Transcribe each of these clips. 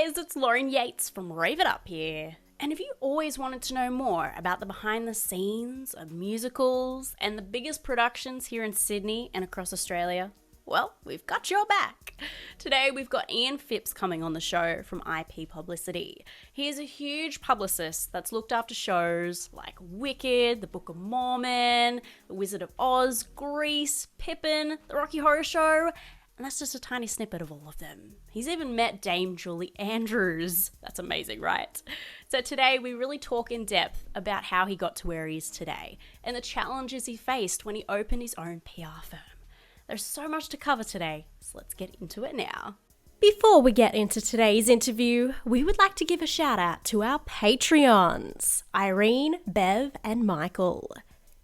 guys, it's Lauren Yates from Rave It Up here. And if you always wanted to know more about the behind the scenes of musicals and the biggest productions here in Sydney and across Australia, well, we've got your back. Today we've got Ian Phipps coming on the show from IP Publicity. He is a huge publicist that's looked after shows like Wicked, the Book of Mormon, The Wizard of Oz, Grease, PIPPIN, The Rocky Horror Show, and that's just a tiny snippet of all of them. He's even met Dame Julie Andrews. That's amazing, right? So today we really talk in depth about how he got to where he is today and the challenges he faced when he opened his own PR firm. There's so much to cover today, so let's get into it now. Before we get into today's interview, we would like to give a shout out to our Patreons, Irene, Bev, and Michael.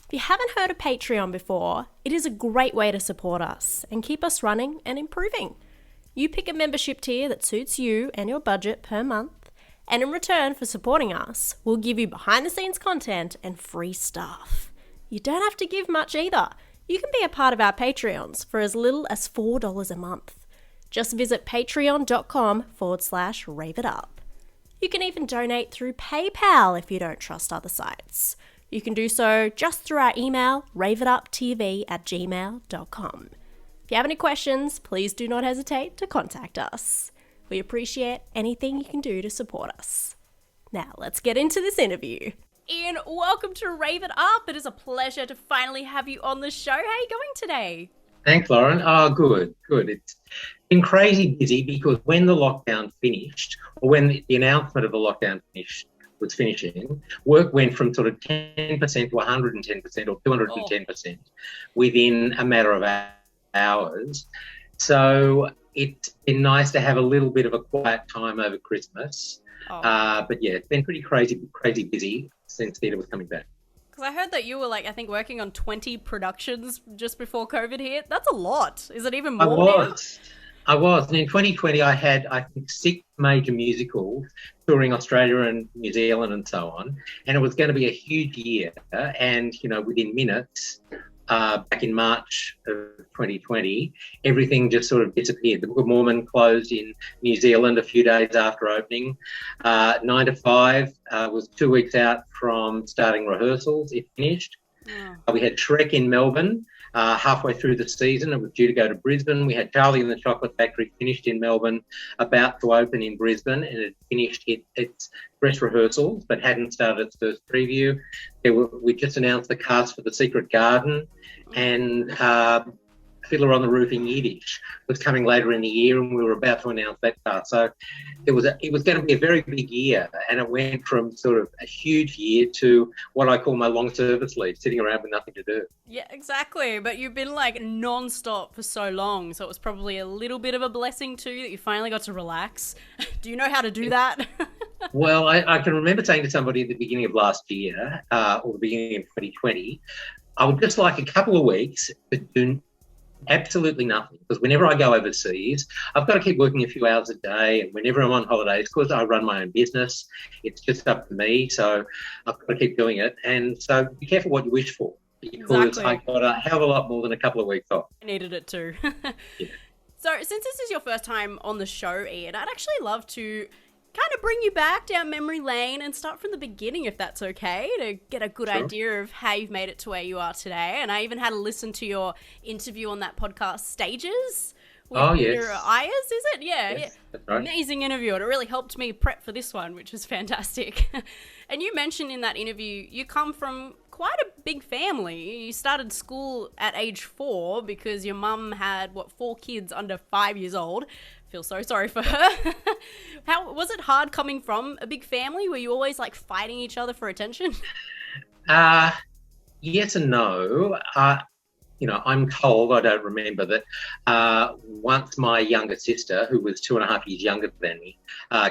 If you haven't heard of Patreon before, it is a great way to support us and keep us running and improving. You pick a membership tier that suits you and your budget per month, and in return for supporting us, we'll give you behind the scenes content and free stuff. You don't have to give much either. You can be a part of our Patreons for as little as $4 a month. Just visit patreon.com/raveitup. You can even donate through PayPal if you don't trust other sites. You can do so just through our email, raveituptv@gmail.com. If you have any questions, please do not hesitate to contact us. We appreciate anything you can do to support us. Now, let's get into this interview. Ian, welcome to Rave It Up. It is a pleasure to finally have you on the show. How are you going today? Thanks, Lauren. Oh, good. It's been crazy busy because when the lockdown finished, or when the announcement of the lockdown was finishing, work went from sort of 10% to 110% or 210% within a matter of hours. So it's been nice to have a little bit of a quiet time over Christmas. But yeah, it's been pretty crazy busy since theatre was coming back. Because I heard that you were working on 20 productions just before COVID hit. That's a lot. Is it even more now? I was. And in 2020, I had, I think, 6 major musicals touring Australia and New Zealand and so on. And it was going to be a huge year. And, within minutes, back in March of 2020, everything just sort of disappeared. The Book of Mormon closed in New Zealand a few days after opening. 9 to 5 was 2 weeks out from starting rehearsals. It finished. We had Shrek in Melbourne halfway through the season. It was due to go to Brisbane. We had Charlie and the Chocolate Factory finished in Melbourne, about to open in Brisbane, and it finished its dress rehearsals but hadn't started its first preview. We just announced the cast for The Secret Garden, and Fiddler on the Roof in Yiddish was coming later in the year, and we were about to announce that cast. So it was going to be a very big year, and it went from sort of a huge year to what I call my long service leave, sitting around with nothing to do. Yeah, exactly. But you've been non-stop for so long, so it was probably a little bit of a blessing too that you finally got to relax. Do you know how to do that? Well, I can remember saying to somebody at the beginning of last year, or the beginning of 2020, I would just like a couple of weeks to do absolutely nothing, because whenever I go overseas, I've got to keep working a few hours a day, and whenever I'm on holidays, because I run my own business, it's just up to me, so I've got to keep doing it. And so be careful what you wish for, because exactly. I got a hell of a lot more than a couple of weeks off. I needed it too. Yeah. So since this is your first time on the show, Ian, I'd actually love to kind of bring you back down memory lane and start from the beginning, if that's okay, to get a good idea of how you've made it to where you are today. And I even had to listen to your interview on that podcast, Stages, with Peter Ayers, is it? Yeah. That's right. Amazing interview. And it really helped me prep for this one, which was fantastic. And you mentioned in that interview, you come from quite a big family. You started school at age 4 because your mum had, 4 kids under 5 years old. Feel so sorry for her. How was it hard coming from a big family? Were you always fighting each other for attention? Yes and no. I'm told, I don't remember that, once my younger sister, who was 2.5 years younger than me,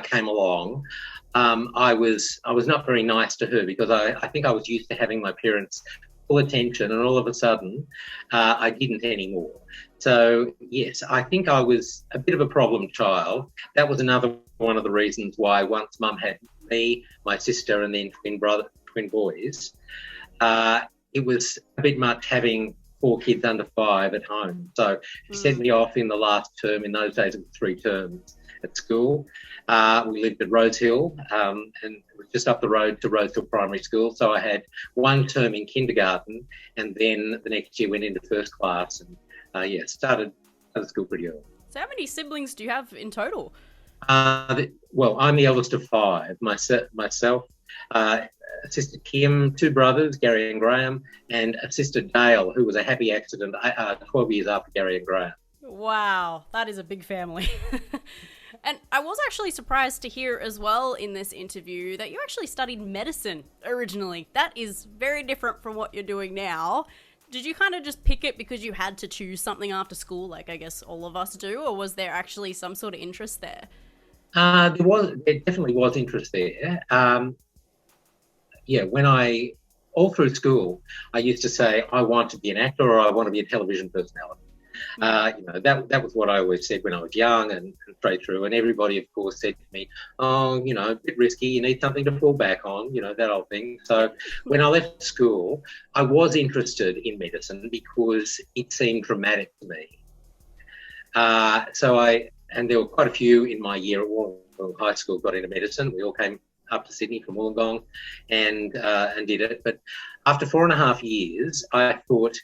came along, I was not very nice to her, because I think I was used to having my parents' full attention, and all of a sudden I didn't anymore. So yes, I think I was a bit of a problem child. That was another one of the reasons why once Mum had me, my sister, and then twin boys, it was a bit much having 4 kids under 5 at home. So she sent me off in the last term. In those days it was 3 terms, at school. We lived at Rose Hill, and it was just up the road to Rose Hill Primary School. So I had one term in kindergarten, and then the next year went into first class, and started school pretty early. So how many siblings do you have in total? Well, I'm the eldest of five. Myself, sister Kim, two brothers, Gary and Graham, and a sister Dale, who was a happy accident 12 years after Gary and Graham. Wow, that is a big family. And I was actually surprised to hear as well in this interview that you actually studied medicine originally. That is very different from what you're doing now. Did you kind of just pick it because you had to choose something after school, like I guess all of us do, or was there actually some sort of interest there? There definitely was interest there. All through school, I used to say, I want to be an actor or I want to be a television personality. That was what I always said when I was young and straight through. And everybody, of course, said to me, oh, a bit risky, you need something to fall back on, that old thing. So when I left school, I was interested in medicine because it seemed dramatic to me. And there were quite a few in my year at Wollongong High School got into medicine. We all came up to Sydney from Wollongong and did it. But after 4.5 years, I thought,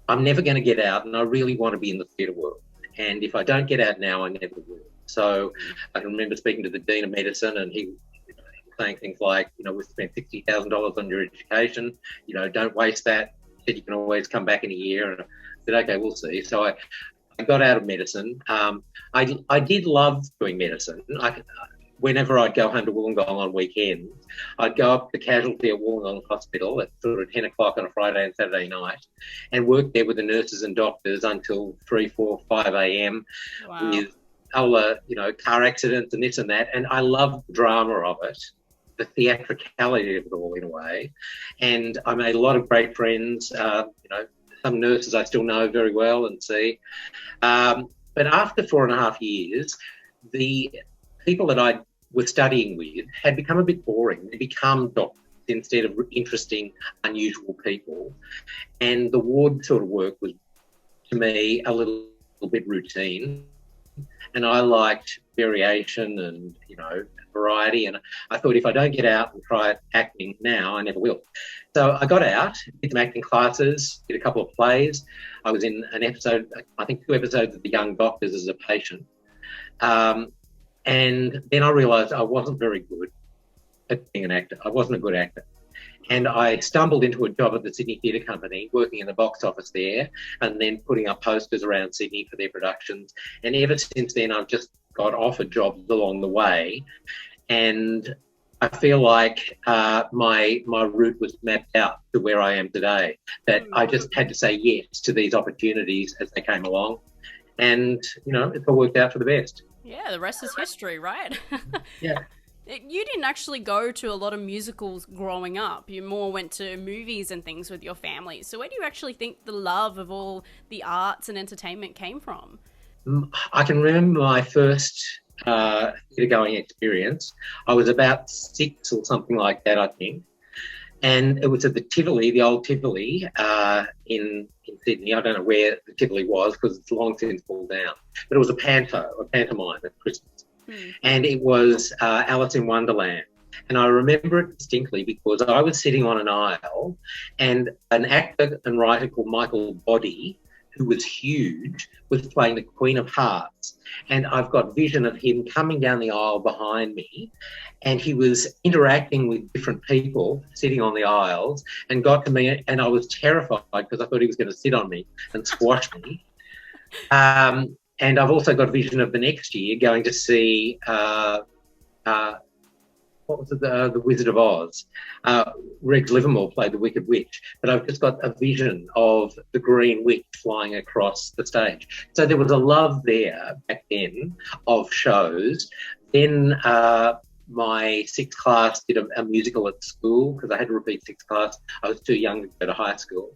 I'm never going to get out, and I really want to be in the theatre world. And if I don't get out now, I never will. So I can remember speaking to the Dean of Medicine, and he was saying things like, we've spent $60,000 on your education, don't waste that. He said you can always come back in a year. And I said, okay, we'll see. So I got out of medicine. I did love doing medicine. Whenever I'd go home to Wollongong on weekends, I'd go up to casualty at Wollongong Hospital at sort of 10 o'clock on a Friday and Saturday night and work there with the nurses and doctors until 3, 4, 5 a.m. Wow. with car accidents and this and that. And I loved the drama of it, the theatricality of it all in a way. And I made a lot of great friends, some nurses I still know very well and see. But after 4.5 years, the people that I was studying with had become a bit boring. They become doctors instead of interesting, unusual people. And the ward sort of work was, to me, a little bit routine. And I liked variation and, variety. And I thought if I don't get out and try acting now, I never will. So I got out, did some acting classes, did a couple of plays. I was in an episode, I think 2 episodes of The Young Doctors as a patient. And then I realised I wasn't very good at being an actor. I wasn't a good actor. And I stumbled into a job at the Sydney Theatre Company, working in the box office there, and then putting up posters around Sydney for their productions. And ever since then, I've just got offered jobs along the way. And I feel like my route was mapped out to where I am today, that I just had to say yes to these opportunities as they came along. And, it's all worked out for the best. Yeah, the rest is history, right? Yeah. You didn't actually go to a lot of musicals growing up. You more went to movies and things with your family. So where do you actually think the love of all the arts and entertainment came from? I can remember my first theatre-going experience. I was about 6 or something like that, I think. And it was at the Tivoli, the old Tivoli in Sydney. I don't know where the Tivoli was because it's long since pulled down. But it was a pantomime at Christmas. And it was Alice in Wonderland. And I remember it distinctly because I was sitting on an aisle and an actor and writer called Michael Boddy, who was huge, was playing the Queen of Hearts. And I've got vision of him coming down the aisle behind me, and he was interacting with different people sitting on the aisles and got to me, and I was terrified because I thought he was going to sit on me and squash me. And I've also got vision of the next year going to see what was it, the Wizard of Oz. Reg Livermore played the Wicked Witch, but I've just got a vision of the Green Witch flying across the stage. So there was a love there back then of shows. Then my 6th class did a musical at school because I had to repeat 6th class. I was too young to go to high school.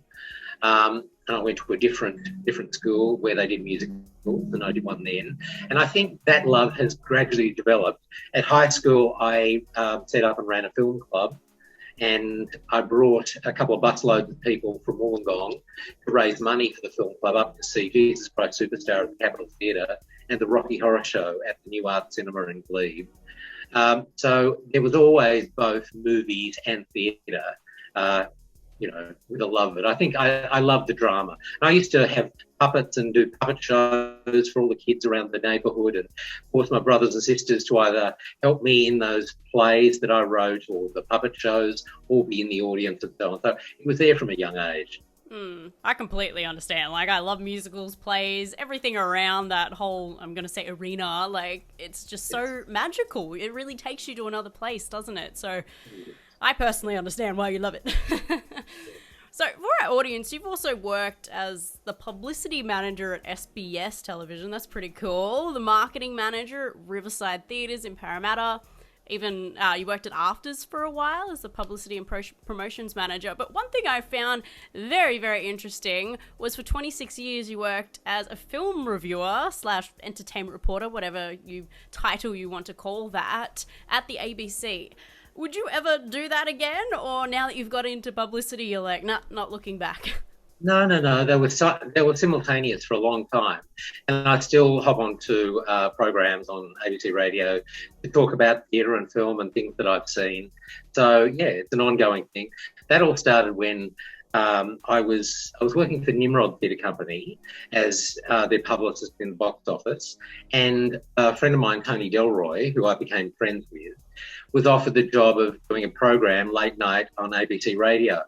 And I went to a different school where they did musicals, and I did one then. And I think that love has gradually developed. At high school, I set up and ran a film club, and I brought a couple of busloads of people from Wollongong to raise money for the film club up to see Jesus Christ Superstar at the Capitol Theatre and the Rocky Horror Show at the New Art Cinema in Glebe. So there was always both movies and theatre, with a love of it. I think I love the drama. And I used to have puppets and do puppet shows for all the kids around the neighbourhood, and force my brothers and sisters to either help me in those plays that I wrote or the puppet shows, or be in the audience and so on. So it was there from a young age. I completely understand. Like, I love musicals, plays, everything around that whole, I'm going to say, arena. Like, it's just so magical. It really takes you to another place, doesn't it? So I personally understand why you love it. So for our audience, you've also worked as the publicity manager at SBS Television. That's pretty cool. The marketing manager at Riverside Theatres in Parramatta. Even you worked at Afters for a while as the publicity and promotions manager. But one thing I found very, very interesting was for 26 years you worked as a film reviewer / entertainment reporter, whatever title you want to call that, at the ABC. Would you ever do that again? Or now that you've got into publicity, you're like, nah, not looking back? No. They were simultaneous for a long time, and I still hop onto programs on ABC Radio to talk about theatre and film and things that I've seen. So yeah, it's an ongoing thing. That all started when I was working for Nimrod Theatre Company as their publicist in the box office, and a friend of mine, Tony Delroy, who I became friends with, was offered the job of doing a program late night on ABC Radio.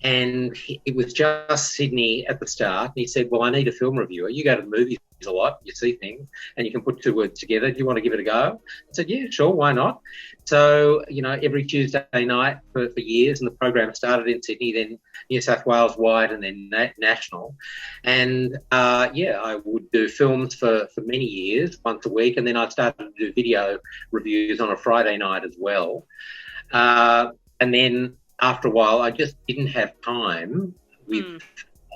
And it was just Sydney at the start. And he said, well, I need a film reviewer. You go to the movies a lot, you see things, and you can put two words together. Do you want to give it a go? I said, yeah, sure, why not? So, every Tuesday night for years, and the program started in Sydney, then New South Wales wide, and then national. And, I would do films for many years, once a week, and then I started to do video reviews on a Friday night as well. And then after a while, I just didn't have time with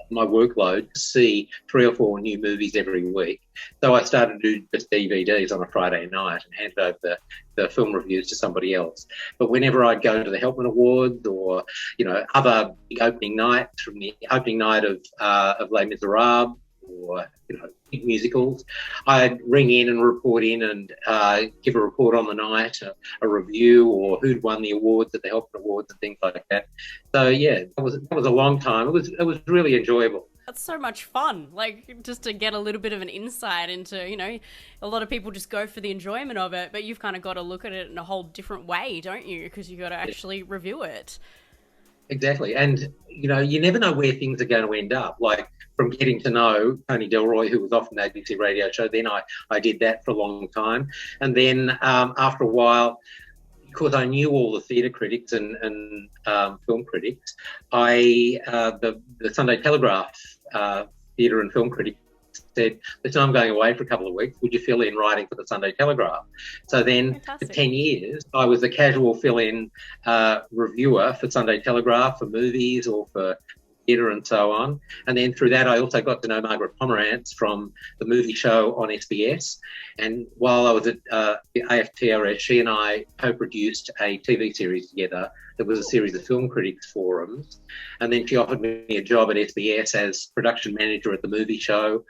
my workload to see 3 or 4 new movies every week. So I started to do just DVDs on a Friday night and hand over the film reviews to somebody else. But whenever I'd go to the Helpman Awards or, other big opening nights, from the opening night of Les Miserables or, big musicals, I'd ring in and report in and give a report on the night, a review, or who'd won the awards at the Helpman Awards and things like that. So yeah, that was a long time. It was really enjoyable. That's so much fun, like, just to get a little bit of an insight into, a lot of people just go for the enjoyment of it, but you've kind of got to look at it in a whole different way, don't you? Because you've got to actually review it. Exactly. And, you never know where things are going to end up. Like, from getting to know Tony Delroy, who was off an ABC radio show, then I did that for a long time. And then after a while, because I knew all the theatre critics and film critics, the Sunday Telegraph theatre and film critic said, listen, I'm going away for a couple of weeks. Would you fill in writing for the Sunday Telegraph? So then Fantastic. For 10 years, I was a casual fill-in reviewer for Sunday Telegraph, for movies or for theatre and so on. And then through that, I also got to know Margaret Pomerantz from the movie show on SBS. And while I was at the AFTRS, she and I co-produced a TV series together. There was a series of film critics forums. And then she offered me a job at SBS as production manager at the movie show.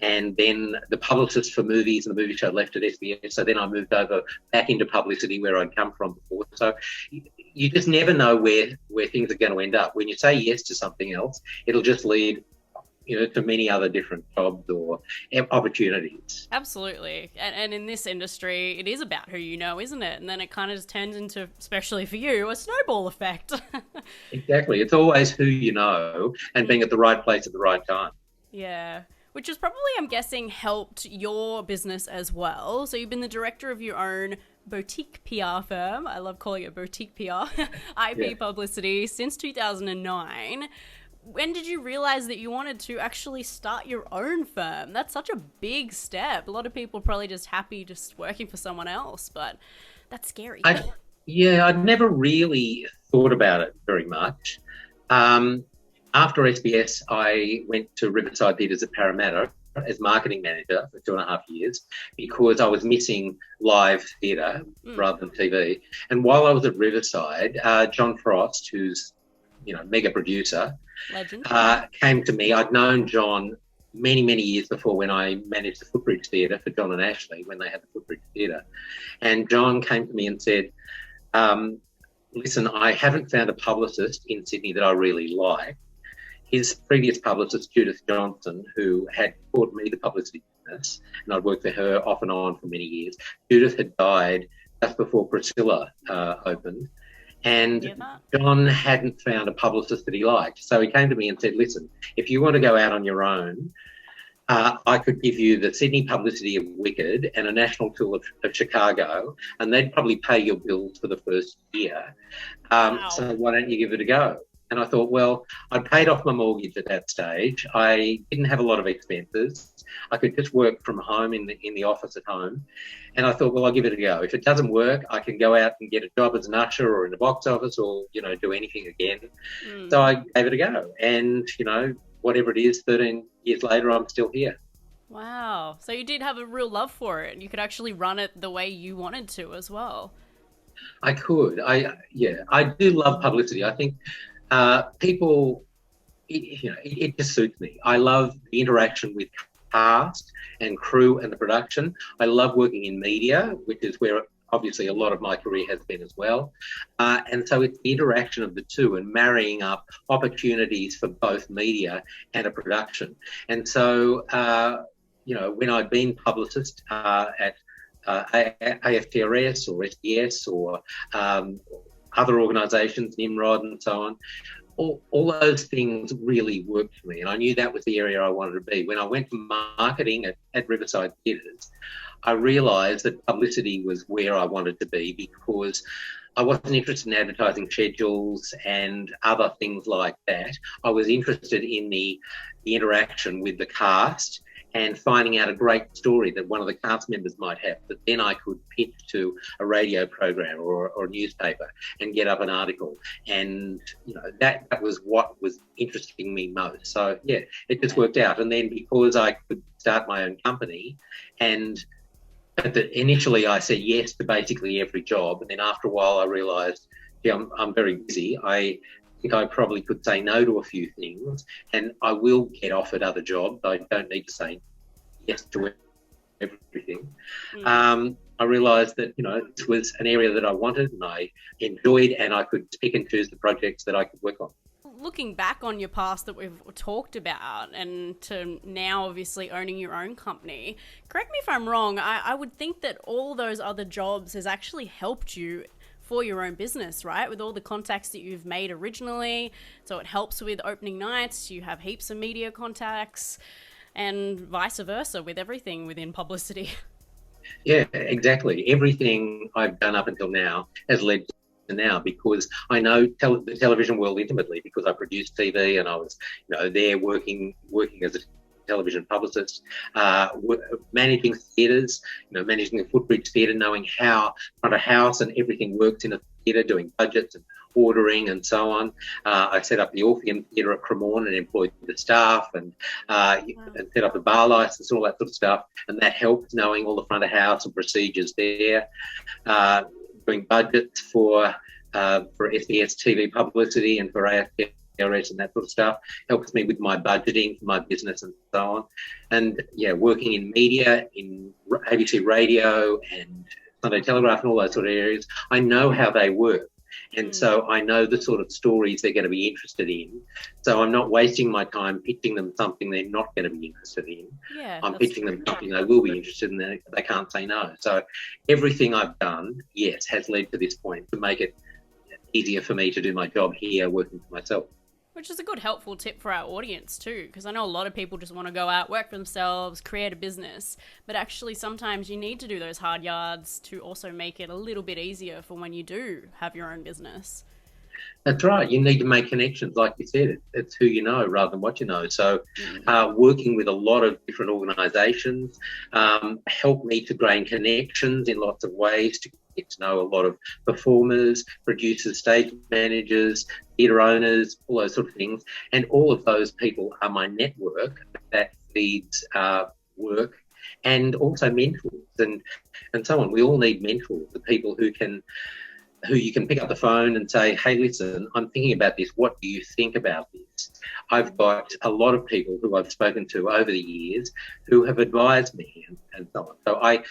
And then the publicist for movies, and the movie show left at SBS. So then I moved over back into publicity where I'd come from before. So you just never know where things are going to end up. When you say yes to something else, it'll just lead to many other different jobs or opportunities. Absolutely. And in this industry, it is about who you know, isn't it? And then it kind of just turns into, especially for you, a snowball effect. Exactly. It's always who you know and being at the right place at the right time. Yeah. Which has probably, I'm guessing, helped your business as well. So you've been the director of your own boutique PR firm. I love calling it boutique PR, IP Publicity, since 2009. When did you realize that you wanted to actually start your own firm? That's such a big step. A lot of people are probably just happy just working for someone else, but that's scary. I'd never really thought about it very much. After SBS, I went to Riverside Theatres at Parramatta as marketing manager for 2.5 years because I was missing live theatre rather than TV. And while I was at Riverside, John Frost, who's mega producer, legend, came to me. I'd known John many, many years before, when I managed the Footbridge Theatre for John and Ashley, when they had the Footbridge Theatre. And John came to me and said, listen, I haven't found a publicist in Sydney that I really like. His previous publicist, Judith Johnson, who had taught me the publicity business, and I'd worked for her off and on for many years, Judith had died just before Priscilla opened. And John hadn't found a publicist that he liked. So he came to me and said, listen, if you want to go out on your own, I could give you the Sydney publicity of Wicked and a national tour of Chicago, and they'd probably pay your bills for the first year. Wow. So why don't you give it a go? And I thought, well, I'd paid off my mortgage at that stage. I didn't have a lot of expenses. I could just work from home in the office at home. And I thought, well, I'll give it a go. If it doesn't work, I can go out and get a job as an usher or in the box office, or, do anything again. So I gave it a go. And, whatever it is, 13 years later, I'm still here. Wow. So you did have a real love for it, and you could actually run it the way you wanted to as well. I could. I do love publicity. I think people, it just suits me. I love the interaction with cast and crew and the production. I love working in media, which is where obviously a lot of my career has been as well. And so it's the interaction of the two and marrying up opportunities for both media and a production. And so, when I'd been publicist at AFTRS or SDS or other organisations, Nimrod and so on, all those things really worked for me, and I knew that was the area I wanted to be. When I went to marketing at Riverside Theatres, I realised that publicity was where I wanted to be, because I wasn't interested in advertising schedules and other things like that. I was interested in the interaction with the cast and finding out a great story that one of the cast members might have that then I could pitch to a radio program or a newspaper and get up an article. And, that was what was interesting me most. So, yeah, it just worked out. And then because I could start my own company, and initially I said yes to basically every job. And then after a while I realised, I'm very busy. I think I probably could say no to a few things, and I will get offered other jobs. I don't need to say yes to everything. I realised that, this was an area that I wanted and I enjoyed, and I could pick and choose the projects that I could work on. Looking back on your past that we've talked about, and to now obviously owning your own company, correct me if I'm wrong, I would think that all those other jobs has actually helped you for your own business, right? With all the contacts that you've made originally. So it helps with opening nights, you have heaps of media contacts, and vice versa with everything within publicity. Yeah, exactly. Everything I've done up until now has led to now, because I know the television world intimately, because I produced TV and I was, there working as a television publicist, managing theatres, managing the Footbridge Theatre, knowing how front of house and everything works in a theatre, doing budgets and ordering and so on. I set up the Orpheum Theatre at Cremorne and employed the staff and set up the bar licence, all that sort of stuff. And that helped, knowing all the front of house and procedures there. Doing budgets for SBS TV publicity and for AFTRS and that sort of stuff helps me with my budgeting for my business and so on. And working in media, in ABC radio and Sunday Telegraph and all those sort of areas, I know how they work. And so I know the sort of stories they're going to be interested in. So I'm not wasting my time pitching them something they're not going to be interested in. I'm pitching them something they will be interested in, and they can't say no. So everything I've done, yes, has led to this point, to make it easier for me to do my job here working for myself. Which is a good helpful tip for our audience too, because I know a lot of people just want to go out, work for themselves, create a business, but actually sometimes you need to do those hard yards to also make it a little bit easier for when you do have your own business. That's right. You need to make connections, like you said. It's who you know rather than what you know. So working with a lot of different organisations helped me to gain connections in lots of ways, to get to know a lot of performers, producers, stage managers, theatre owners, all those sort of things. And all of those people are my network that feeds work, and also mentors and so on. We all need mentors, the people who can who you can pick up the phone and say, hey, listen, I'm thinking about this. What do you think about this? I've got a lot of people who I've spoken to over the years who have advised me and so on.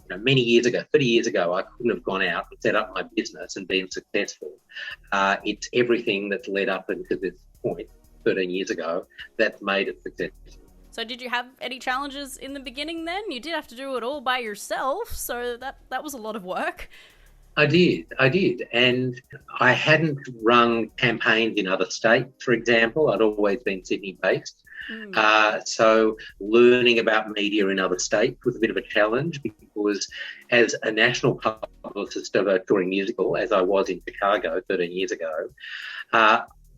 So many years ago, 30 years ago, I couldn't have gone out and set up my business and been successful. It's everything that's led up until this point 13 years ago that's made it successful. So did you have any challenges in the beginning then? You did have to do it all by yourself, so that was a lot of work. I did. And I hadn't run campaigns in other states, for example. I'd always been Sydney-based. So learning about media in other states was a bit of a challenge because as a national publicist of a touring musical, as I was in Chicago 13 years ago,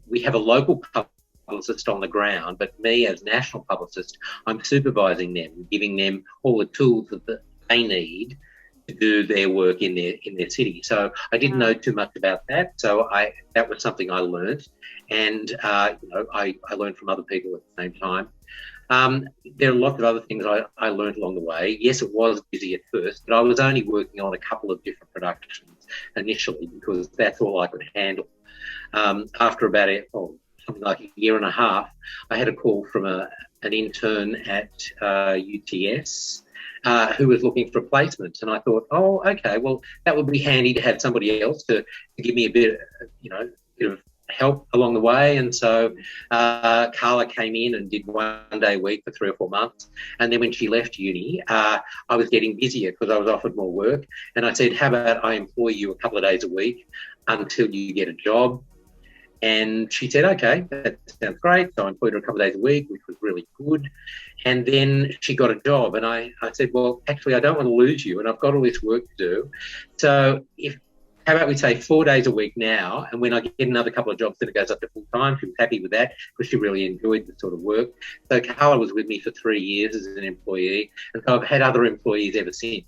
we have a local publicist on the ground, but me as national publicist, I'm supervising them, giving them all the tools that they need to do their work in their city. So I didn't know too much about that. So that was something I learned, and I learned from other people at the same time. There are lots of other things I learned along the way. Yes, it was busy at first, but I was only working on a couple of different productions initially because that's all I could handle. After about something like a year and a half, I had a call from an intern at UTS. Who was looking for a placement, and I thought, oh, okay, well, that would be handy to have somebody else to give me a bit of help along the way. And so Carla came in and did 1 day a week for 3 or 4 months, and then when she left uni, I was getting busier because I was offered more work, and I said, how about I employ you a couple of days a week until you get a job? And she said, okay, that sounds great. So I employed her a couple of days a week, which was really good. And then she got a job. And I said, well, actually, I don't want to lose you. And I've got all this work to do. So how about we say 4 days a week now? And when I get another couple of jobs, then it goes up to full time. She was happy with that because she really enjoyed the sort of work. So Carla was with me for 3 years as an employee. And so I've had other employees ever since.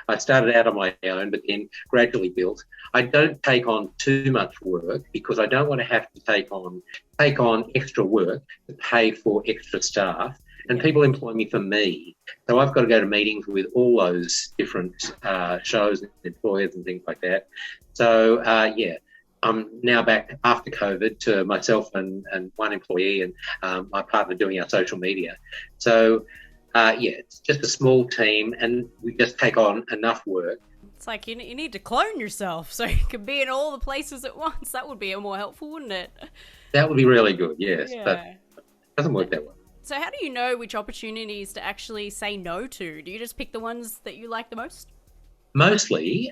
I started out on my own, but then gradually built. I don't take on too much work because I don't want to have to take on extra work to pay for extra staff. And people employ me for me. So I've got to go to meetings with all those different shows and employers and things like that. So, I'm now back after COVID to myself and one employee and my partner doing our social media. So, it's just a small team and we just take on enough work. It's like you need to clone yourself so you can be in all the places at once. That would be more helpful, wouldn't it? That would be really good, yes. Yeah. But it doesn't work that way. So how do you know which opportunities to actually say no to? Do you just pick the ones that you like the most? Mostly,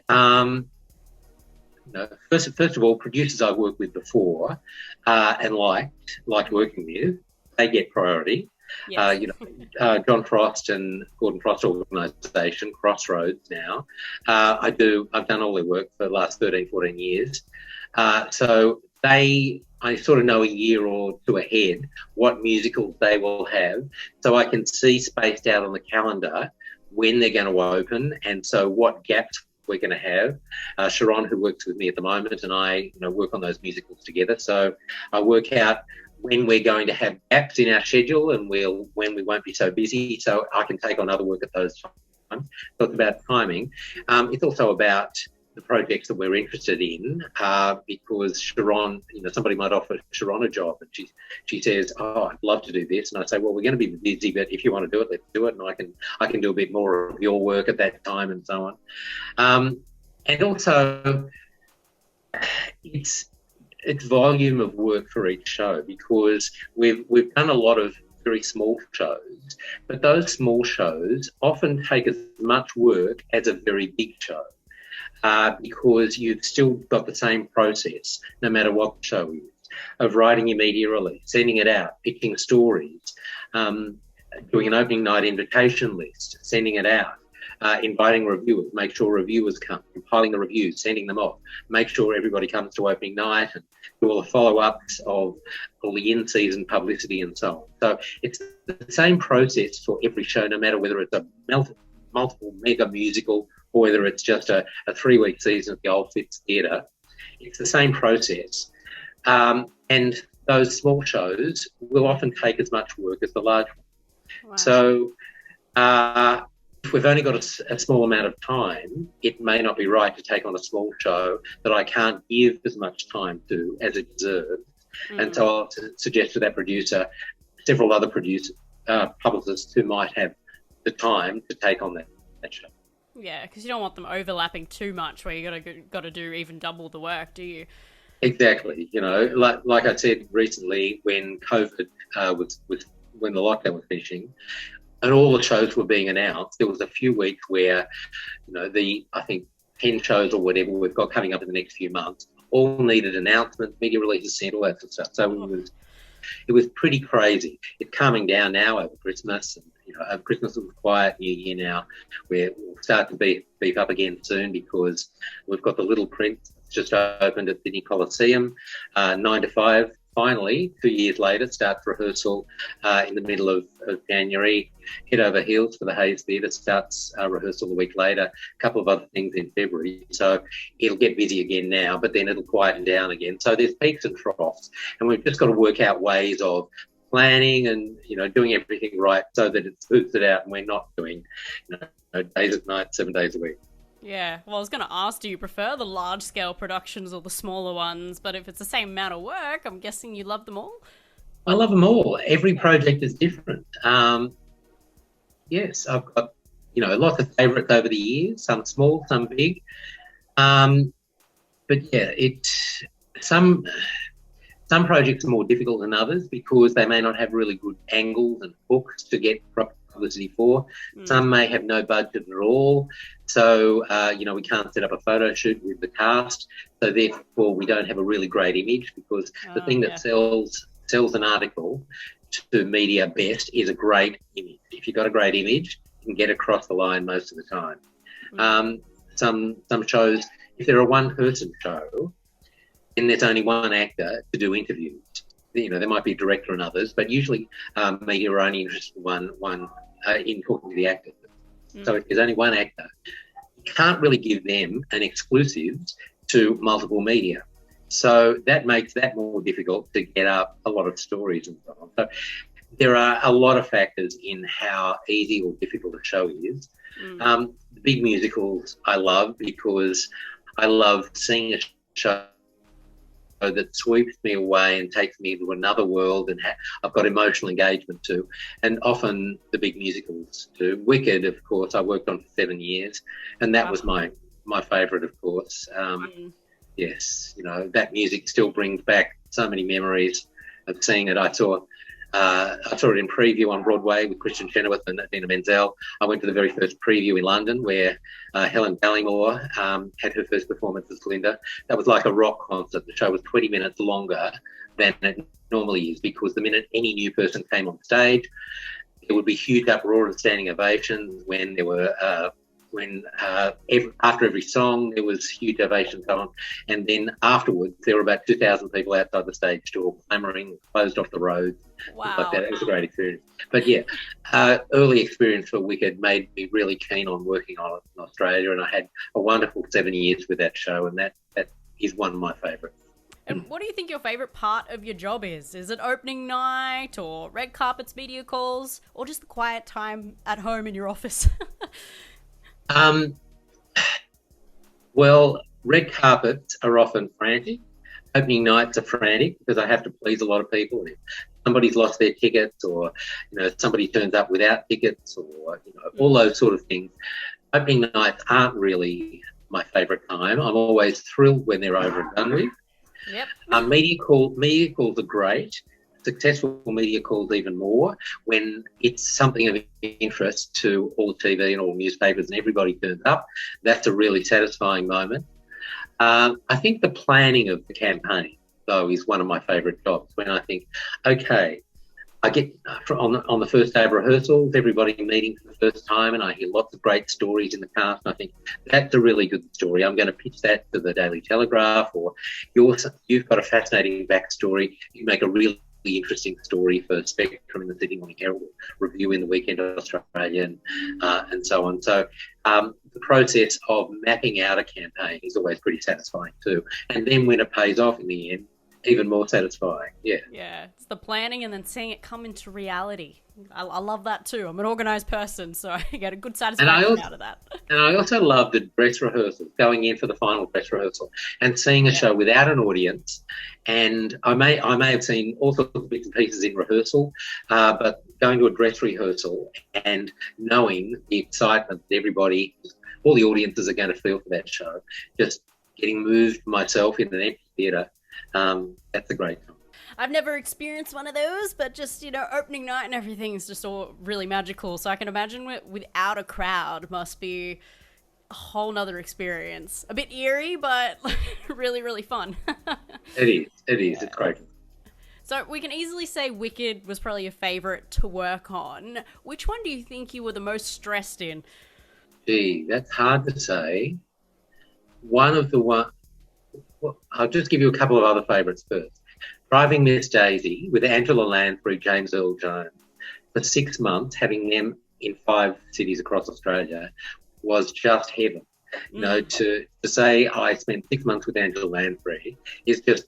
first of all, producers I've worked with before and liked working with, they get priority. Yes. John Frost and Gordon Frost organisation, Crossroads now. I've done all their work for the last 13, 14 years. So I sort of know a year or two ahead what musicals they will have. So I can see spaced out on the calendar when they're going to open and so what gaps we're going to have. Sharon, who works with me at the moment, and I work on those musicals together. So I work out when we're going to have gaps in our schedule and when we won't be so busy, so I can take on other work at those times. So it's about timing. It's also about the projects that we're interested in because Sharon, somebody might offer Sharon a job and she says, oh, I'd love to do this. And I say, well, we're going to be busy, but if you want to do it, let's do it. And I can do a bit more of your work at that time and so on. And also it's volume of work for each show because we've done a lot of very small shows, but those small shows often take as much work as a very big show. Because you've still got the same process, no matter what the show is, of writing your media release, sending it out, pitching stories, doing an opening night invitation list, sending it out, inviting reviewers, make sure reviewers come, compiling the reviews, sending them off, make sure everybody comes to opening night and do all the follow-ups of all the in-season publicity and so on. So it's the same process for every show, no matter whether it's a multiple mega musical or whether it's just a 3-week season at the Old Phipps Theatre. It's the same process. And those small shows will often take as much work as the large one. Wow. So we've only got a small amount of time, it may not be right to take on a small show that I can't give as much time to as it deserves. And so I'll suggest to that producer several other publicists who might have the time to take on that show. Yeah, because you don't want them overlapping too much where you got to do even double the work, do you? Exactly. You know, like I said recently, when COVID when the lockdown was finishing, and all the shows were being announced, there was a few weeks where, you know, I think 10 shows or whatever we've got coming up in the next few months all needed announcements, media releases, and all that sort of stuff. So it was pretty crazy. It's calming down now over Christmas, and you know, over Christmas it was quiet. New Year now, we'll start to beef up again soon because we've got the Little Prince just opened at Sydney Coliseum, 9 to 5. Finally, 2 years later, starts rehearsal in the middle of January. Head Over Heels for the Hayes Theatre starts rehearsal a week later. A couple of other things in February. So it'll get busy again now, but then it'll quieten down again. So there's peaks and troughs, and we've just got to work out ways of planning and, you know, doing everything right so that it smooths it out and we're not doing, you know, days at night, 7 days a week. Yeah, well, I was going to ask, do you prefer the large-scale productions or the smaller ones? But if it's the same amount of work, I'm guessing you love them all? I love them all. Every project is different. Yes, I've got, you know, lots of favourites over the years, some small, some big. But yeah, some projects are more difficult than others because they may not have really good angles and hooks to get publicity for. Some may have no budget at all. So, you know, we can't set up a photo shoot with the cast. So therefore, we don't have a really great image because the thing that sells an article to media best is a great image. If you've got a great image, you can get across the line most of the time. Some shows, if they're a one-person show, then there's only one actor to do interviews. You know, there might be a director and others, but usually media are only interested in talking to the actor. So if there's only one actor, you can't really give them an exclusive to multiple media. So that makes that more difficult to get up a lot of stories and so on. So there are a lot of factors in how easy or difficult a show is. The big musicals I love because I love seeing a show that sweeps me away and takes me to another world, and I've got emotional engagement too. And often the big musicals too. Wicked, of course, I worked on for 7 years, and that was my favourite, of course. Yes, you know, that music still brings back so many memories of seeing it. I saw it in preview on Broadway with Christian Chenoweth and Idina Menzel. I went to the very first preview in London where Helen Ballymore had her first performance as Glinda. That was like a rock concert. The show was 20 minutes longer than it normally is because the minute any new person came on stage, there would be huge uproar and standing ovations. When there were after every song there was huge ovations on, and then afterwards there were about 2,000 people outside the stage door clamouring, closed off the roads. Wow. Like that. It was a great experience. But yeah, early experience for Wicked made me really keen on working on it in Australia, and I had a wonderful 7 years with that show, and that is one of my favourites. And what do you think your favourite part of your job is? Is it opening night or red carpets, media calls, or just the quiet time at home in your office? Well, red carpets are often frantic. Opening nights are frantic because I have to please a lot of people. If somebody's lost their tickets, or you know, somebody turns up without tickets, or you know, all those sort of things. Opening nights aren't really my favourite time. I'm always thrilled when they're over and done with. Yep. Media calls are great. Successful media calls even more when it's something of interest to all TV and all newspapers and everybody turns up. That's a really satisfying moment. I think the planning of the campaign, though, is one of my favourite jobs, when I think, okay, I get on the first day of rehearsals, everybody meeting for the first time, and I hear lots of great stories in the cast, and I think that's a really good story. I'm going to pitch that to the Daily Telegraph, or you've got a fascinating backstory. You make a really interesting story for Spectrum in the Sydney Morning Herald, Review in the Weekend Australia, and so on. So the process of mapping out a campaign is always pretty satisfying too. And then when it pays off in the end, even more satisfying. Yeah. Yeah, it's the planning and then seeing it come into reality. I love that too. I'm an organised person, so I get a good satisfaction out of that. And I also love the dress rehearsals, going in for the final dress rehearsal and seeing a show without an audience. And I may have seen all sorts of bits and pieces in rehearsal, but going to a dress rehearsal and knowing the excitement that everybody, all the audiences are going to feel for that show, just getting moved myself in an empty theatre, that's a great time. I've never experienced one of those, but just, opening night and everything is just all really magical. So I can imagine without a crowd must be a whole nother experience. A bit eerie, but really, really fun. It is. Yeah. It's great. So we can easily say Wicked was probably your favourite to work on. Which one do you think you were the most stressed in? Gee, that's hard to say. I'll just give you a couple of other favourites first. Driving Miss Daisy with Angela Lansbury, James Earl Jones, for 6 months, having them in 5 cities across Australia was just heaven. To say I spent 6 months with Angela Lansbury is just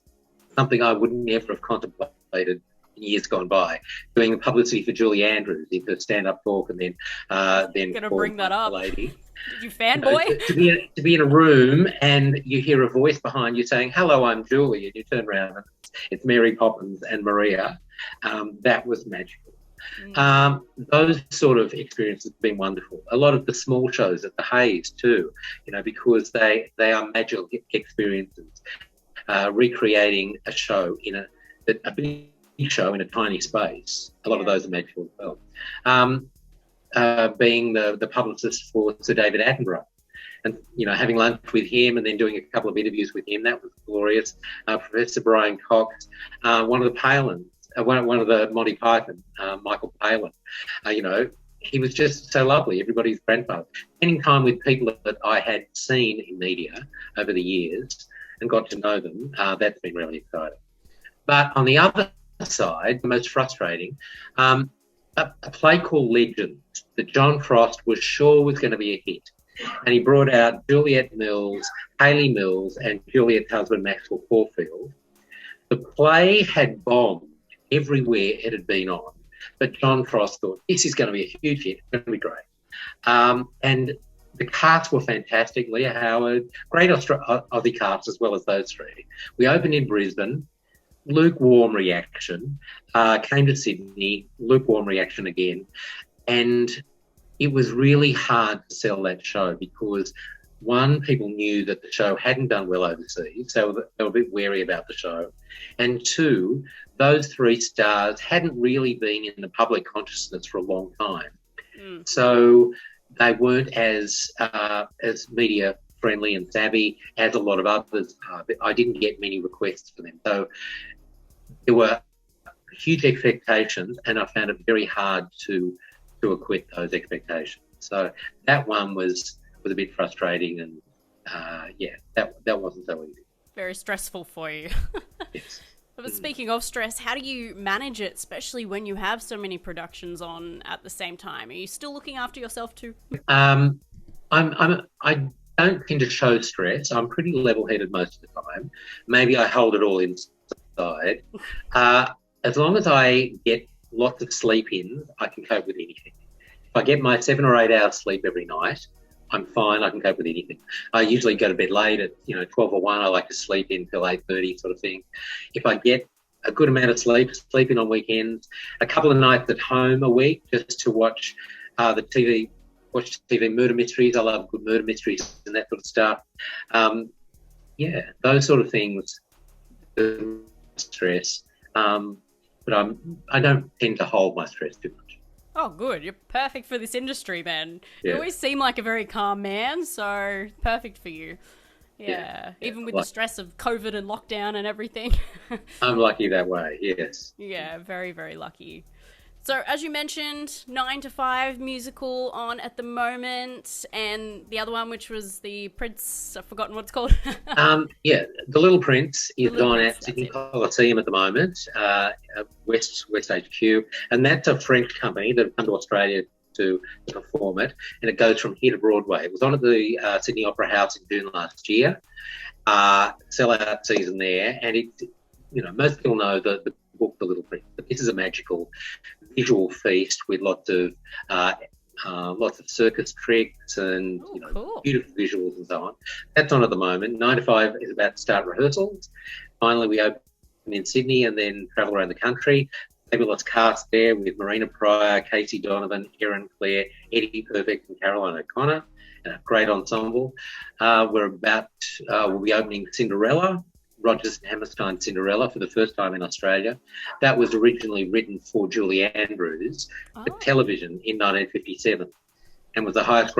something I would never have contemplated in years gone by. Doing publicity for Julie Andrews in her stand-up talk, and then gonna bring that up. Lady. Did you fanboy? To be in a room and you hear a voice behind you saying, "Hello, I'm Julie," and you turn around and it's Mary Poppins and Maria. That was magical. Those sort of experiences have been wonderful. A lot of the small shows at the Hayes too, because they are magical experiences. Recreating a show a big show in a tiny space. A lot of those are magical as well. Being the publicist for Sir David Attenborough, and having lunch with him and then doing a couple of interviews with him, that was glorious. Professor Brian Cox, one of the Palins, one of the Monty Python, Michael Palin. He was just so lovely. Everybody's grandfather. Spending time with people that I had seen in media over the years and got to know them, that's been really exciting. But on the other side, the most frustrating, a play called Legends that John Frost was sure was going to be a hit. And he brought out Juliet Mills, Hayley Mills, and Juliet's husband, Maxwell Caulfield. The play had bombed everywhere it had been on, but John Frost thought, this is going to be a huge hit, it's going to be great. And the casts were fantastic. Leah Howard, great Aussie cast as well as those three. We opened in Brisbane. Lukewarm reaction. Came to Sydney, lukewarm reaction again. And it was really hard to sell that show because, one, people knew that the show hadn't done well overseas, so they were a bit wary about the show. And two, those 3 stars hadn't really been in the public consciousness for a long time. So they weren't as media friendly and savvy as a lot of others are, but I didn't get many requests for them. So there were huge expectations, and I found it very hard to acquit those expectations. So that one was a bit frustrating, and that wasn't so easy. Very stressful for you. Yes. But speaking of stress, how do you manage it, especially when you have so many productions on at the same time? Are you still looking after yourself too? I don't tend to show stress. I'm pretty level-headed most of the time. Maybe I hold it all inside. As long as I get lots of sleep in, I can cope with anything. If I get my 7 or 8 hours sleep every night, I'm fine. I can cope with anything. I usually go to bed late at 12 or 1. I like to sleep in till 8:30 sort of thing. If I get a good amount of sleep in on weekends, a couple of nights at home a week just to watch the TV. Watch TV murder mysteries. I love good murder mysteries and that sort of stuff. Those sort of things. Stress, but I don't tend to hold my stress too much. Oh, good. You're perfect for this industry, man. You always seem like a very calm man, so perfect for you. Yeah. Even with the stress of COVID and lockdown and everything. I'm lucky that way. Yes. Yeah, very, very lucky. So, as you mentioned, 9 to 5 musical on at the moment, and the other one, which was the Prince, I've forgotten what it's called. The Little Prince is on at Sydney Coliseum at the moment, West HQ, and that's a French company that have come to Australia to perform it, and it goes from here to Broadway. It was on at the Sydney Opera House in June last year, sellout season there, and most people know the book, The Little Prince, but this is a magical visual feast with lots of circus tricks and cool. beautiful visuals and so on. That's on at the moment. 9 to 5 is about to start rehearsals. Finally, we open in Sydney and then travel around the country. Fabulous cast there with Marina Pryor, Casey Donovan, Erin Clare, Eddie Perfect and Caroline O'Connor. A great ensemble. We'll be opening Cinderella, Rodgers and Hammerstein's Cinderella, for the first time in Australia. That was originally written for Julie Andrews for television in 1957 and was the highest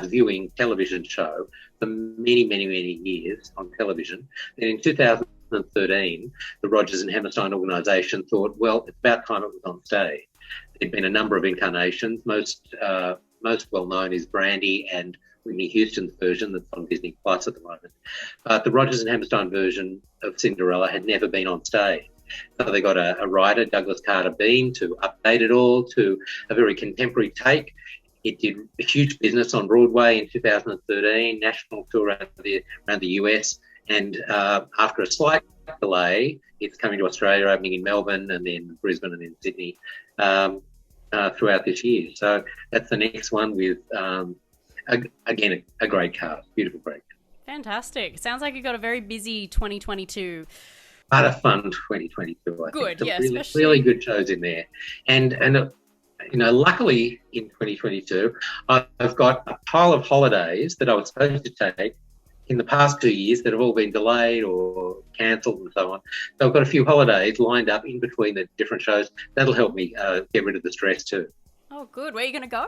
viewing television show for many, many, many years on television. Then in 2013, the Rodgers and Hammerstein organisation thought, well, it's about time it was on stage. There'd been a number of incarnations. Most well-known is Brandy and Whitney Houston's version that's on Disney Plus at the moment. But the Rodgers and Hammerstein version of Cinderella had never been on stage. So they got a writer, Douglas Carter Bean, to update it all to a very contemporary take. It did a huge business on Broadway in 2013, national tour around the US, and after a slight delay, it's coming to Australia, opening in Melbourne and then Brisbane and then Sydney throughout this year. So that's the next one with, again, a great cast, beautiful great cast. Fantastic. Sounds like you've got a very busy 2022. But a fun 2022, I think. Good, yeah, really good shows in there. And luckily in 2022, I've got a pile of holidays that I was supposed to take in the past 2 years that have all been delayed or cancelled and so on. So I've got a few holidays lined up in between the different shows. That'll help me get rid of the stress too. Oh, good. Where are you going to go?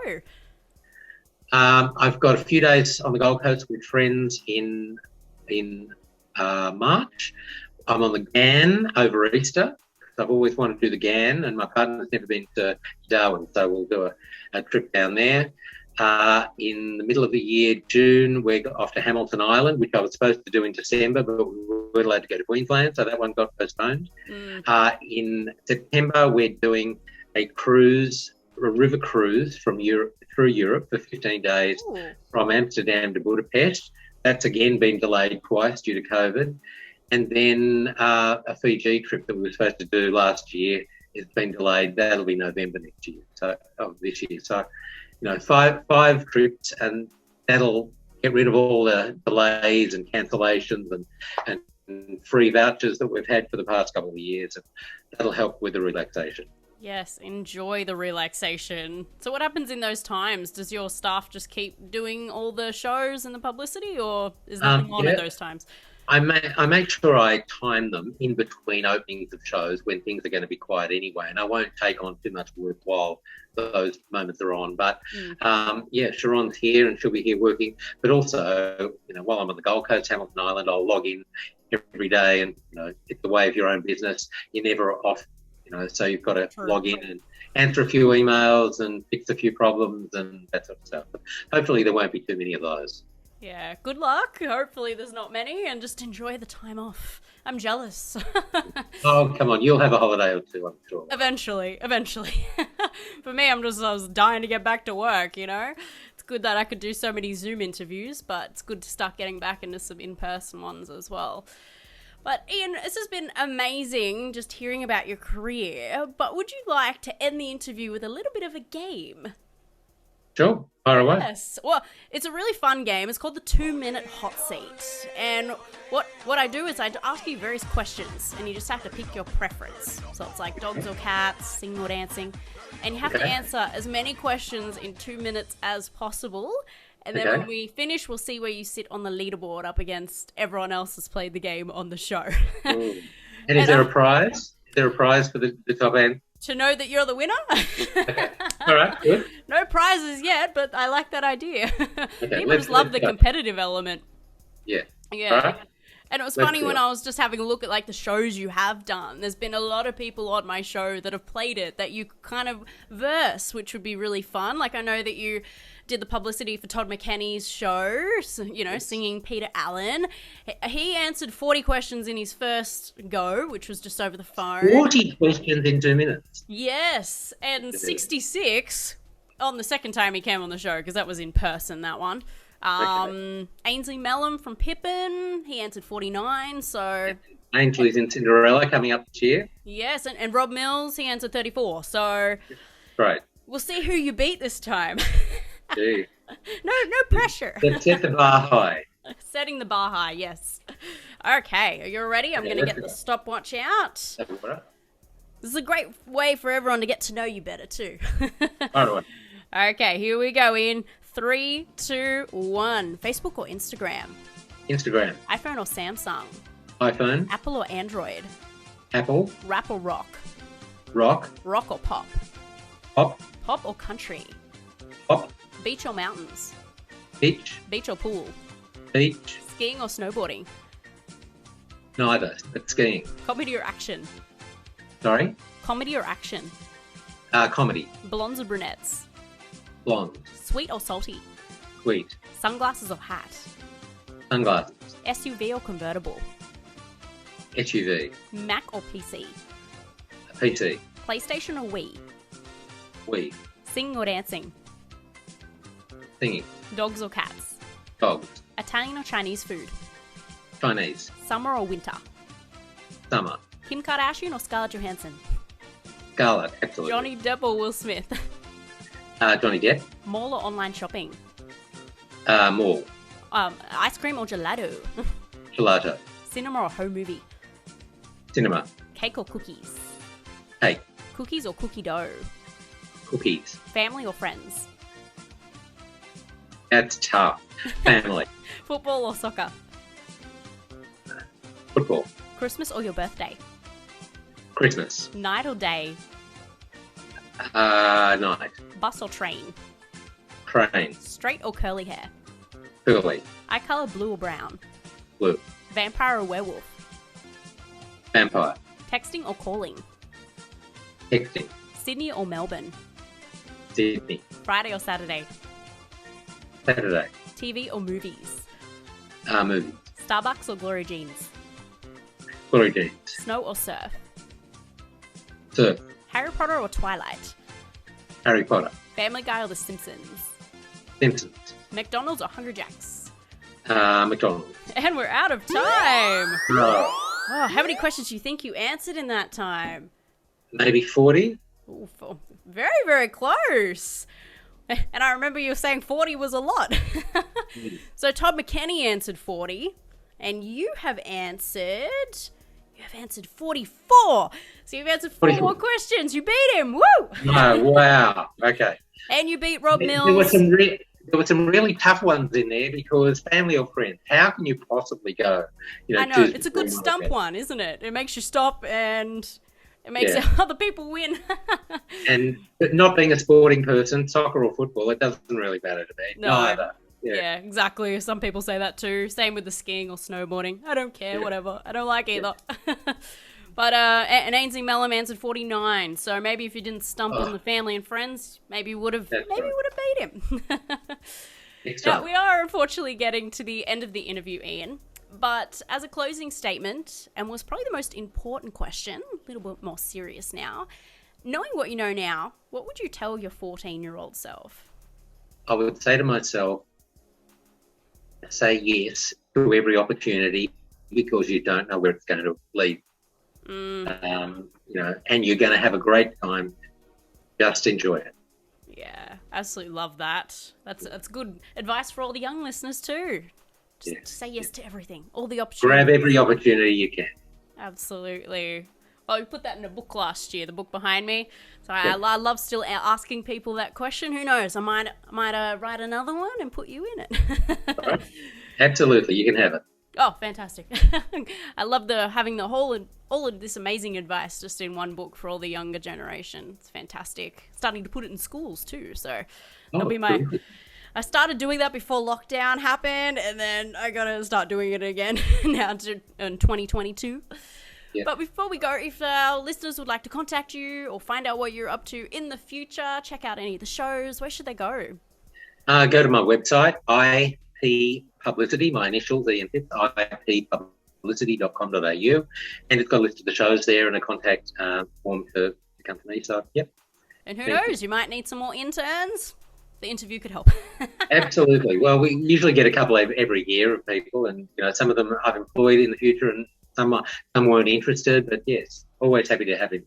I've got a few days on the Gold Coast with friends in March. I'm on the Ghan over Easter. I've always wanted to do the Ghan, and my partner's never been to Darwin, so we'll do a trip down there. In the middle of the year, June, we're off to Hamilton Island, which I was supposed to do in December, but we weren't allowed to go to Queensland, so that one got postponed. In September, we're doing a river cruise through Europe for 15 days. Ooh. From Amsterdam to Budapest. That's again been delayed twice due to COVID. And then a Fiji trip that we were supposed to do last year has been delayed. That'll be November this year. So, 5 trips, and that'll get rid of all the delays and cancellations and free vouchers that we've had for the past couple of years. And that'll help with the relaxation. Yes, enjoy the relaxation. So what happens in those times? Does your staff just keep doing all the shows and the publicity, or is nothing on at those times? I make sure I time them in between openings of shows when things are going to be quiet anyway, and I won't take on too much work while those moments are on. But Sharon's here and she'll be here working. But also, while I'm on the Gold Coast, Hamilton Island, I'll log in every day, and it's the way of your own business. You're never off. So you've got to log in and answer a few emails and fix a few problems and that sort of stuff. But hopefully there won't be too many of those. Yeah, good luck. Hopefully there's not many, and just enjoy the time off. I'm jealous. Oh, come on. You'll have a holiday or two, I'm sure. Eventually. For me, I was dying to get back to work, It's good that I could do so many Zoom interviews, but it's good to start getting back into some in-person ones as well. But Ian, this has been amazing just hearing about your career, but would you like to end the interview with a little bit of a game? Sure, fire away. Yes, well, it's a really fun game. It's called the 2-minute hot seat. And what I do is I ask you various questions, and you just have to pick your preference. So it's like dogs or cats, singing or dancing. And you have to answer as many questions in 2 minutes as possible. And then when we finish, we'll see where you sit on the leaderboard up against everyone else that's played the game on the show. And is there a prize? Is there a prize for the top end? To know that you're the winner? Okay. All right, good. No prizes yet, but I like that idea. Okay, People just love the competitive element. Yeah. Yeah. All right. And it was funny when I was just having a look at the shows you have done. There's been a lot of people on my show that have played it that you kind of verse, which would be really fun. I know that you did the publicity for Todd McKenney's show, singing Peter Allen. He answered 40 questions in his first go, which was just over the phone. 40 questions in 2 minutes. Yes, and 66 on the second time he came on the show, because that was in person, that one. Ainsley Mellon from PIPPIN, he answered 49, so Ainsley's in Cinderella coming up this year. Yes, and Rob Mills, he answered 34. So Great. we'll see who you beat this time. Gee. No pressure. Set the bar high. Setting the bar high, yes. Okay, are you ready? I'm going to get the stopwatch out. This is a great way for everyone to get to know you better, too. All right. Okay, here we go in 3, 2, 1. Facebook or Instagram? Instagram. iPhone or Samsung? iPhone. Apple or Android? Apple. Rap or rock? Rock. Rock or pop? Pop. Pop or country? Pop. Beach or mountains? Beach. Beach or pool? Beach. Skiing or snowboarding? Neither. But skiing. Comedy or action? Sorry? Comedy or action? Comedy. Blondes or brunettes? Blonde. Sweet or salty? Sweet. Sunglasses or hat? Sunglasses. SUV or convertible? SUV. Mac or PC? PC. PlayStation or Wii? Wii. Singing or dancing? Singing. Dogs or cats? Dogs. Italian or Chinese food? Chinese. Summer or winter? Summer. Kim Kardashian or Scarlett Johansson? Scarlet. Absolutely. Johnny Depp or Will Smith? Johnny Depp. Mall or online shopping? Mall. Ice cream or gelato? Gelato. Cinema or home movie? Cinema. Cake or cookies? Cake. Cookies or cookie dough? Cookies. Family or friends? That's tough. Family. Football or soccer? Football. Christmas or your birthday? Christmas. Night or day? Night. Bus or train? Train. Straight or curly hair? Curly. Eye color blue or brown? Blue. Vampire or werewolf? Vampire. Texting or calling? Texting. Sydney or Melbourne? Sydney. Friday or Saturday? Saturday. TV or movies? Movies. Starbucks or Glory Jeans? Glory Jeans. Snow or surf? Surf. Harry Potter or Twilight? Harry Potter. Family Guy or The Simpsons? Simpsons. McDonald's or Hungry Jack's? McDonald's. And we're out of time! No. Oh, how many questions do you think you answered in that time? Maybe 40? Ooh, very, very close. And I remember you were saying 40 was a lot. So Todd McKenney answered 40, and you have answered 44. So you've answered 4 more questions. You beat him. Woo! Oh, wow. Okay. And you beat Rob Mills. There were some really tough ones in there because family or friends. How can you possibly go? I know. It's a good stump one, isn't it? It makes you stop and it makes other people win. But not being a sporting person, soccer or football, it doesn't really matter to me. No. Neither. Yeah, exactly. Some people say that too. Same with the skiing or snowboarding. I don't care, whatever. I don't like either. But and Ainsley Mellum answered 49. So maybe if you didn't stump on the family and friends, maybe you would have beat him. Now, we are unfortunately getting to the end of the interview, Ian. But as a closing statement, and was probably the most important question, a little bit more serious now, knowing what you know now, what would you tell your 14-year-old self? I would say to myself, say yes to every opportunity because you don't know where it's going to lead. And you're going to have a great time. Just enjoy it. Yeah, absolutely love that. That's good advice for all the young listeners too. Just say yes to everything, all the opportunities. Grab every opportunity you can. Absolutely. Well, we put that in a book last year, the book behind me. So I love still asking people that question. Who knows? I might write another one and put you in it. Right. Absolutely, you can have it. Oh, fantastic. I love having all of this amazing advice just in one book for all the younger generation. It's fantastic. Starting to put it in schools too. So that'll be my... I started doing that before lockdown happened, and then I got to start doing it again now in 2022. Yep. But before we go, if our listeners would like to contact you or find out what you're up to in the future, check out any of the shows, where should they go? Go to my website, IP Publicity, my initials, Ian Phipps, ippublicity.com.au, and it's got a list of the shows there and a contact form to come to me. So, yep. And who knows, you might need some more interns. The interview could help. Absolutely. Well, we usually get a couple every year of people, and some of them I've employed in the future, and some weren't interested, but yes, always happy to have it.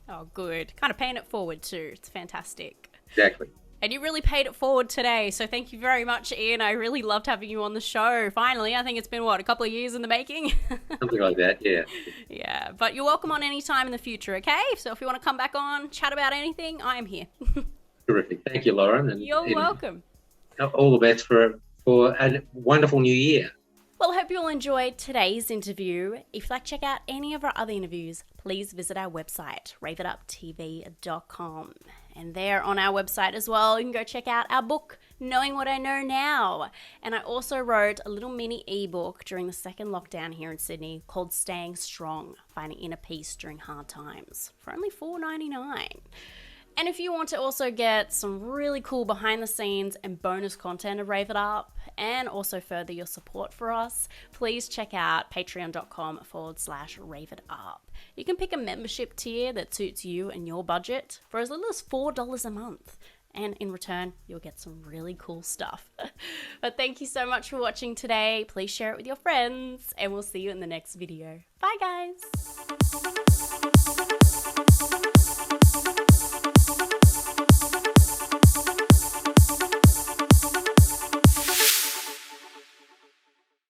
Oh, good. Kind of paying it forward too. It's fantastic. Exactly. And you really paid it forward today, so thank you very much, Ian. I really loved having you on the show. Finally, I think it's been, a couple of years in the making? Something like that, yeah. Yeah, but you're welcome on any time in the future, okay? So if you want to come back on, chat about anything, I am here. Terrific. Thank you, Lauren. And you're welcome. All the best for a wonderful new year. Well, I hope you all enjoyed today's interview. If you'd like to check out any of our other interviews, please visit our website, raveituptv.com. And there on our website as well, you can go check out our book, Knowing What I Know Now. And I also wrote a little mini ebook during the second lockdown here in Sydney called Staying Strong, Finding Inner Peace During Hard Times, for only $4.99. And if you want to also get some really cool behind the scenes and bonus content of Rave It Up and also further your support for us, please check out patreon.com/Rave It Up. You can pick a membership tier that suits you and your budget for as little as $4 a month. And in return, you'll get some really cool stuff. But thank you so much for watching today. Please share it with your friends and we'll see you in the next video. Bye guys.